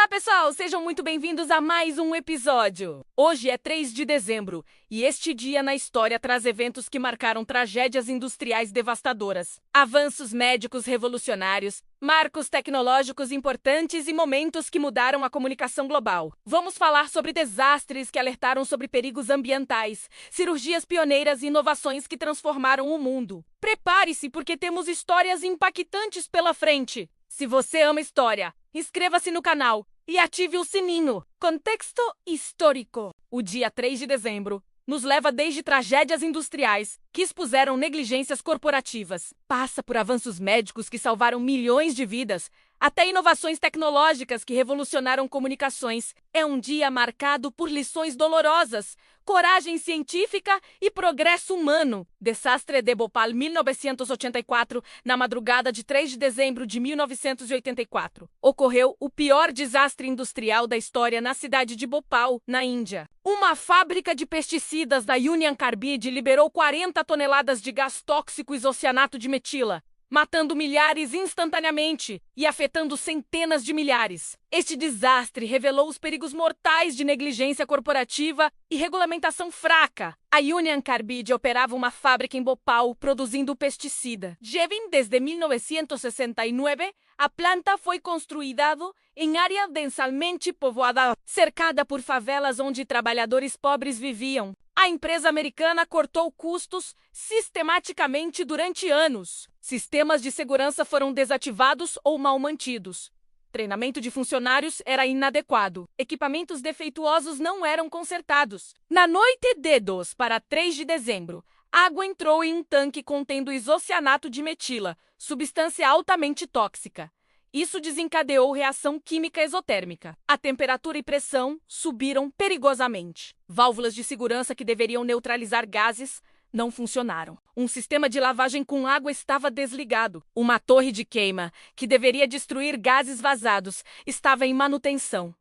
Olá, pessoal! Sejam muito bem-vindos a mais um episódio. Hoje é 3 de dezembro e este dia na história traz eventos que marcaram tragédias industriais devastadoras, avanços médicos revolucionários, marcos tecnológicos importantes e momentos que mudaram a comunicação global. Vamos falar sobre desastres que alertaram sobre perigos ambientais, cirurgias pioneiras e inovações que transformaram o mundo. Prepare-se porque temos histórias impactantes pela frente. Se você ama história, inscreva-se no canal e ative o sininho. Contexto histórico. O dia 3 de dezembro nos leva desde tragédias industriais que expuseram negligências corporativas, passa por avanços médicos que salvaram milhões de vidas, até inovações tecnológicas que revolucionaram comunicações. É um dia marcado por lições dolorosas, coragem científica e progresso humano. Desastre de Bhopal, 1984, na madrugada de 3 de dezembro de 1984. Ocorreu o pior desastre industrial da história na cidade de Bhopal, na Índia. Uma fábrica de pesticidas da Union Carbide liberou 40 toneladas de gás tóxico isocianato de metila, matando milhares instantaneamente e afetando centenas de milhares. Este desastre revelou os perigos mortais de negligência corporativa e regulamentação fraca. A Union Carbide operava uma fábrica em Bhopal produzindo pesticida. Desde 1969, a planta foi construída em área densamente povoada, cercada por favelas onde trabalhadores pobres viviam. A empresa americana cortou custos sistematicamente durante anos. Sistemas de segurança foram desativados ou mal mantidos. Treinamento de funcionários era inadequado. Equipamentos defeituosos não eram consertados. Na noite de 2 para 3 de dezembro, água entrou em um tanque contendo isocianato de metila, substância altamente tóxica. Isso desencadeou reação química exotérmica. A temperatura e pressão subiram perigosamente. Válvulas de segurança que deveriam neutralizar gases não funcionaram. Um sistema de lavagem com água estava desligado. Uma torre de queima, que deveria destruir gases vazados, estava em manutenção.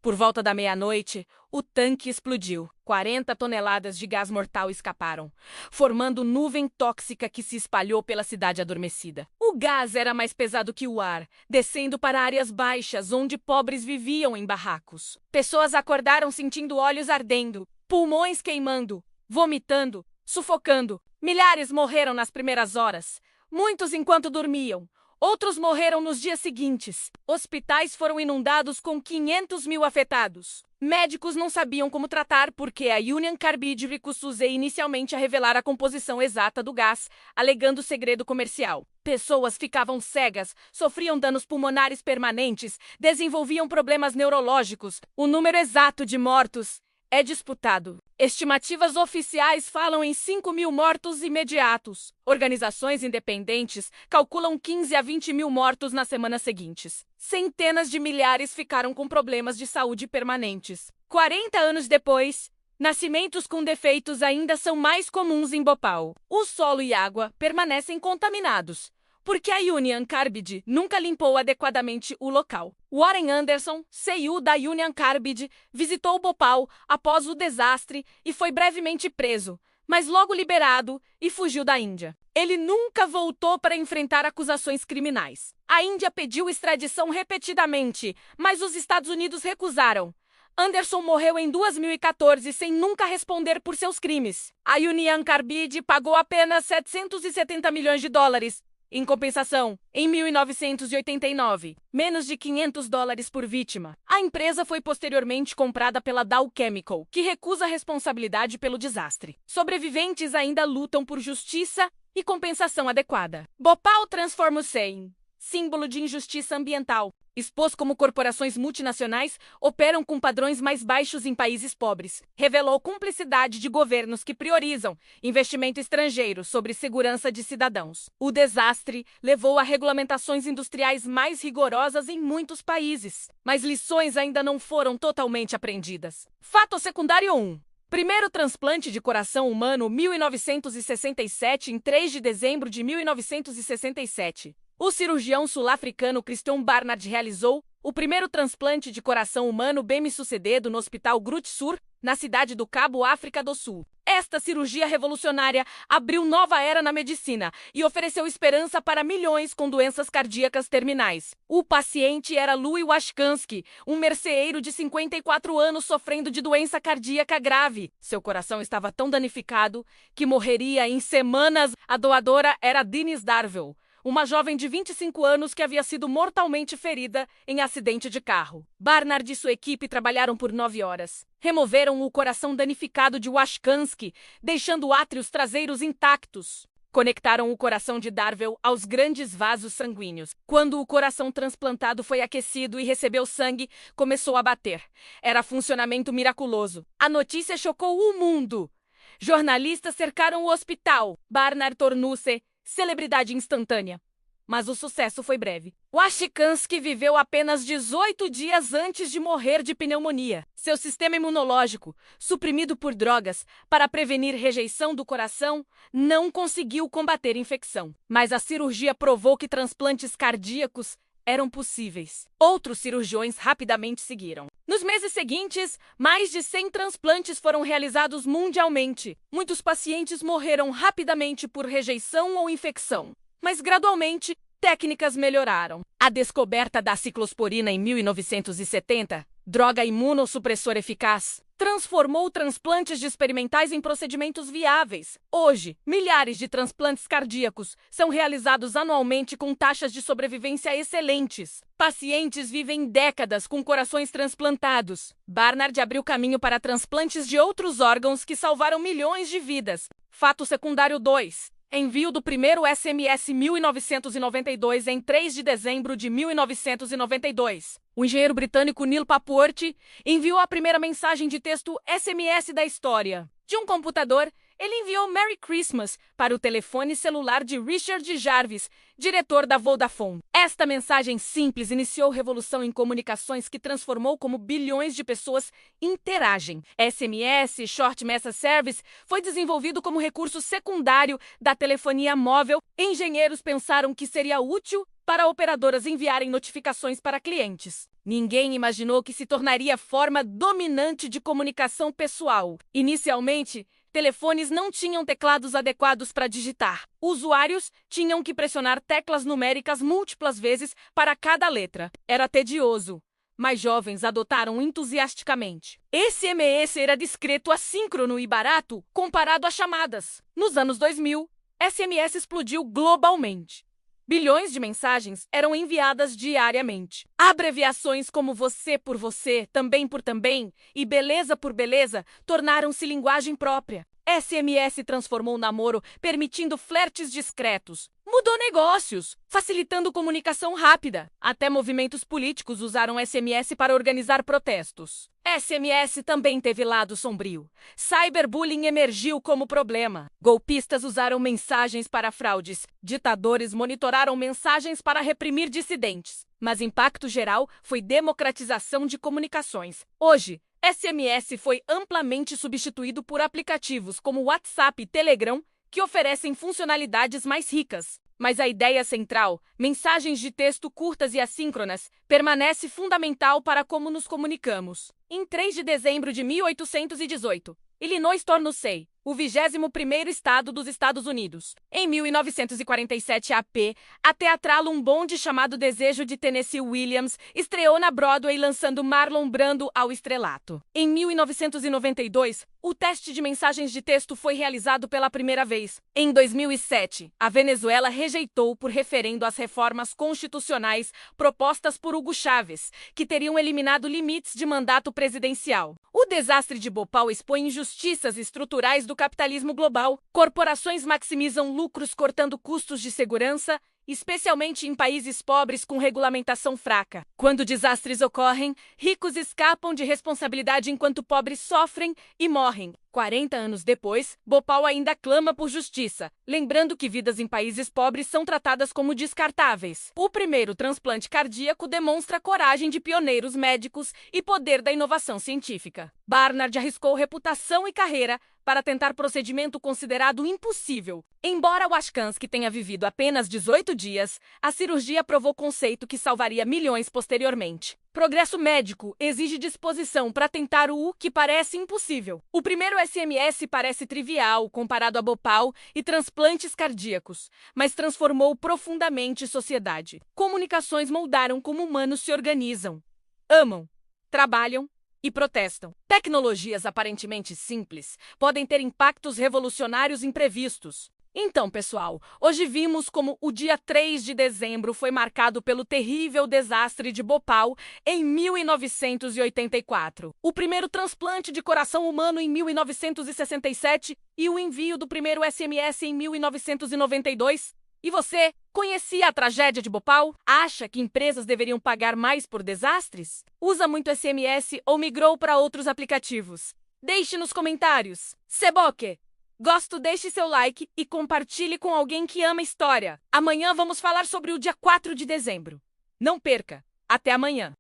Por volta da meia-noite, o tanque explodiu. 40 toneladas de gás mortal escaparam, formando nuvem tóxica que se espalhou pela cidade adormecida. O gás era mais pesado que o ar, descendo para áreas baixas onde pobres viviam em barracos. Pessoas acordaram sentindo olhos ardendo, pulmões queimando, vomitando, sufocando. Milhares morreram nas primeiras horas, muitos enquanto dormiam. Outros morreram nos dias seguintes. Hospitais foram inundados com 500 mil afetados. Médicos não sabiam como tratar porque a Union Carbide recusou inicialmente a revelar a composição exata do gás, alegando segredo comercial. Pessoas ficavam cegas, sofriam danos pulmonares permanentes, desenvolviam problemas neurológicos. O número exato de mortos é disputado. Estimativas oficiais falam em 5 mil mortos imediatos. Organizações independentes calculam 15 a 20 mil mortos nas semanas seguintes. Centenas de milhares ficaram com problemas de saúde permanentes. 40 anos depois, nascimentos com defeitos ainda são mais comuns em Bhopal. O solo e água permanecem contaminados, porque a Union Carbide nunca limpou adequadamente o local. Warren Anderson, CEO da Union Carbide, visitou Bhopal após o desastre e foi brevemente preso, mas logo liberado e fugiu da Índia. Ele nunca voltou para enfrentar acusações criminais. A Índia pediu extradição repetidamente, mas os Estados Unidos recusaram. Anderson morreu em 2014 sem nunca responder por seus crimes. A Union Carbide pagou apenas 770 milhões de dólares em compensação, em 1989, menos de 500 dólares por vítima. A empresa foi posteriormente comprada pela Dow Chemical, que recusa a responsabilidade pelo desastre. Sobreviventes ainda lutam por justiça e compensação adequada. Bhopal transforma-se em símbolo de injustiça ambiental. Expôs como corporações multinacionais operam com padrões mais baixos em países pobres. Revelou cumplicidade de governos que priorizam investimento estrangeiro sobre segurança de cidadãos. O desastre levou a regulamentações industriais mais rigorosas em muitos países. Mas lições ainda não foram totalmente aprendidas. Fato secundário 1. Primeiro transplante de coração humano, 1967, em 3 de dezembro de 1967. O cirurgião sul-africano Christian Barnard realizou o primeiro transplante de coração humano bem-sucedido no Hospital Groote Schuur, na cidade do Cabo, África do Sul. É Esta cirurgia revolucionária abriu nova era na medicina e ofereceu esperança para milhões com doenças cardíacas terminais. O paciente era Louis Washkansky, um merceeiro de 54 anos sofrendo de doença cardíaca grave. Seu coração estava tão danificado que morreria em semanas. A doadora era Denise Darville, uma jovem de 25 anos que havia sido mortalmente ferida em acidente de carro. Barnard e sua equipe trabalharam por 9 horas. Removeram o coração danificado de Washkansky, deixando átrios traseiros intactos. Conectaram o coração de Darville aos grandes vasos sanguíneos. Quando o coração transplantado foi aquecido e recebeu sangue, começou a bater. Era funcionamento miraculoso. A notícia chocou o mundo. Jornalistas cercaram o hospital. Barnard tornou-se celebridade instantânea. Mas o sucesso foi breve. Washkansky viveu apenas 18 dias antes de morrer de pneumonia. Seu sistema imunológico, suprimido por drogas para prevenir rejeição do coração, não conseguiu combater infecção. Mas a cirurgia provou que transplantes cardíacos eram possíveis. Outros cirurgiões rapidamente seguiram. Nos meses seguintes, mais de 100 transplantes foram realizados mundialmente. Muitos pacientes morreram rapidamente por rejeição ou infecção. Mas, gradualmente, técnicas melhoraram. A descoberta da ciclosporina em 1970, droga imunossupressora eficaz, transformou transplantes experimentais em procedimentos viáveis. Hoje, milhares de transplantes cardíacos são realizados anualmente com taxas de sobrevivência excelentes. Pacientes vivem décadas com corações transplantados. Barnard abriu caminho para transplantes de outros órgãos que salvaram milhões de vidas. Fato secundário 2. Envio do primeiro SMS 1992 em 3 de dezembro de 1992. O engenheiro britânico Neil Papworth enviou a primeira mensagem de texto SMS da história. De um computador, ele enviou Merry Christmas para o telefone celular de Richard Jarvis, diretor da Vodafone. Esta mensagem simples iniciou revolução em comunicações que transformou como bilhões de pessoas interagem. SMS, Short Message Service, foi desenvolvido como recurso secundário da telefonia móvel. Engenheiros pensaram que seria útil para operadoras enviarem notificações para clientes. Ninguém imaginou que se tornaria forma dominante de comunicação pessoal. Inicialmente, telefones não tinham teclados adequados para digitar. Usuários tinham que pressionar teclas numéricas múltiplas vezes para cada letra. Era tedioso, mas jovens adotaram entusiasticamente. SMS era discreto, assíncrono e barato comparado a chamadas. Nos anos 2000, SMS explodiu globalmente. Bilhões de mensagens eram enviadas diariamente. Abreviações como você por você, também por também e beleza por beleza tornaram-se linguagem própria. SMS transformou o namoro, permitindo flertes discretos. Mudou negócios, facilitando comunicação rápida. Até movimentos políticos usaram SMS para organizar protestos. SMS também teve lado sombrio. Cyberbullying emergiu como problema. Golpistas usaram mensagens para fraudes. Ditadores monitoraram mensagens para reprimir dissidentes. Mas impacto geral foi democratização de comunicações. Hoje, SMS foi amplamente substituído por aplicativos como WhatsApp e Telegram, que oferecem funcionalidades mais ricas. Mas a ideia central, mensagens de texto curtas e assíncronas, permanece fundamental para como nos comunicamos. Em 3 de dezembro de 1818, Illinois tornou-se o 21º estado dos Estados Unidos. Em 1947, a teatral Um Bonde chamado Desejo de Tennessee Williams estreou na Broadway lançando Marlon Brando ao estrelato. Em 1992, o teste de mensagens de texto foi realizado pela primeira vez. Em 2007, a Venezuela rejeitou por referendo as reformas constitucionais propostas por Hugo Chávez, que teriam eliminado limites de mandato presidencial. O desastre de Bhopal expõe injustiças estruturais do capitalismo global. Corporações maximizam lucros cortando custos de segurança, especialmente em países pobres com regulamentação fraca. Quando desastres ocorrem, ricos escapam de responsabilidade enquanto pobres sofrem e morrem. 40 anos depois, Bhopal ainda clama por justiça, lembrando que vidas em países pobres são tratadas como descartáveis. O primeiro transplante cardíaco demonstra coragem de pioneiros médicos e poder da inovação científica. Barnard arriscou reputação e carreira para tentar procedimento considerado impossível. Embora Washkansky tenha vivido apenas 18 dias, a cirurgia provou conceito que salvaria milhões posteriormente. Progresso médico exige disposição para tentar o que parece impossível. O primeiro SMS parece trivial comparado a Bhopal e transplantes cardíacos, mas transformou profundamente sociedade. Comunicações moldaram como humanos se organizam, amam, trabalham e protestam. Tecnologias aparentemente simples podem ter impactos revolucionários imprevistos. Então, pessoal, hoje vimos como o dia 3 de dezembro foi marcado pelo terrível desastre de Bhopal em 1984, o primeiro transplante de coração humano em 1967 e o envio do primeiro SMS em 1992. E você, conhecia a tragédia de Bhopal? Acha que empresas deveriam pagar mais por desastres? Usa muito SMS ou migrou para outros aplicativos? Deixe nos comentários. Seboque! Gosto, deixe seu like e compartilhe com alguém que ama história. Amanhã vamos falar sobre o dia 4 de dezembro. Não perca! Até amanhã!